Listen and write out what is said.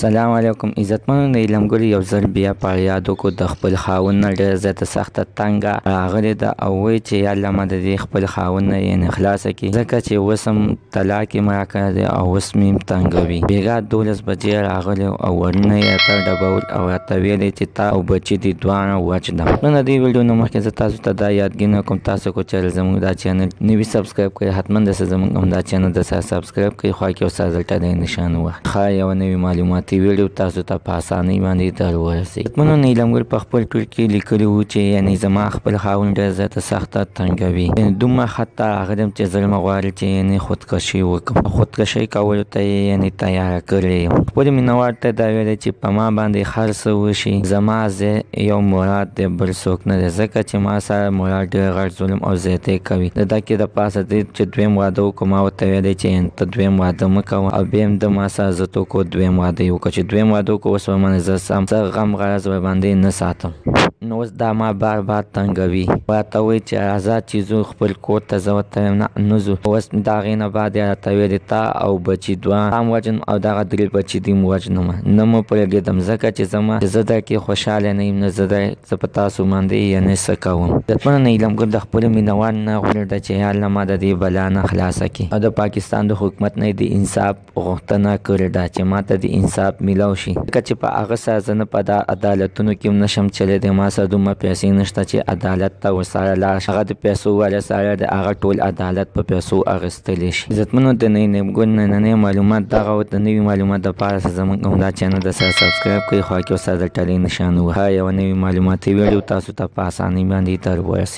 السلام علیکم عزتمنو د علم ګل یو ځل بیا په یادو کو د خپل خاوند نه ډېر زیاته سخته تنګه راغلې ده او وایي چې یا الله ما د دې خپل خاوند نه یې خلاصه کړي ځکه چې اوس هم طلاق یې مړه کړی دی او اوس مې هم تنګوي. بېګا 12 بجې راغلی او ورنه یې راته ډبول او راته ویلې چې تا او بچي دي دواړه وچ ده. نو د دې ویډیو نه مخکې زه تاسو ته دا یادګینه کوم تاسو کو چې زموږ دا چینل نوي سبسکرایب کړئ حتما داسې زموږ هم دا چینل د سره سبسکرایب کړئ خوا کې اوس رزلټه د نشان وخت ښه یو نوي معلوماتي ویډیو تاسو ته په اسانۍ باندې در ورسېږي. عزتمنو نیلم ګل په خپل ټویټ کې لیکلي وو چې یعنې زما خپل خاوند ډېر زیاته سخته تنګوي یعنې دومره حتی راغلم چې زړه مې غواړي چې یعنې خودکشي وکړم. خودکشي کولو ته یې یعنې تیاره کړې یم. خپل مینهوال ته دا ویلی چې په ما باندې هر څه وشي زما ځای یو مراد دی بل څوک نه دی ځکه چې ما سره مراد ډېر غټ ظلم او زیاتۍ کوي. د دقیقې د پاسه دی چې دویم واده وکړو ما ورته ویلی چې ته دویم واده مه کوه او بیا هم د ما سره ضد وکړو دویم واده یې وکړه چې دویم واده وکړو اوس به باندې زه سم څه غم غرض ورباندې نه ساتم. نو اوس دا ما بار بار تنګوي راته وایي چې راځه چې ځو خپل کور ته زه ورته وایم نه ځو. اوس د هغې نه بعد یې راته ویلې تا او بچي دوه هم وژنم او دغه 3 بچي دې هم وژنم نه مو پرېږدم ځکه چې زه در کې خوشحاله نه یم نه زه په تاسو باندې یعنې څه کوم. عزتمنو نیلم ګل د خپلو مینهوال نه غوښتل ده چې یا الله ما د دې بلا نه خلاصه کړي او د پاکستان د حکومت نه د انصاف غوښتنه کړې ده چې ما ته د انصاف میلاو شي ځکه چې په هغه سره زه نه په دا عدالتونو کې هم نشم چلېدی ما سره دومره پیسې نشته چې عدالت ته ورسره لاړ شي. هغه د پیسو والا سره د هغه ټول عدالت په پیسو اخیستلی شي. عزتمنو د نیلم ګل نننی معلومات دغه و د نوي معلومات دپاره زموږ هم دا چینل د سره سبسکرایب کړئ خوا کې ورسره د ټلۍ نشان ووهئ یوه نوي معلوماتي ویډیو تاسو ته په اسانۍ باندې در ورسي.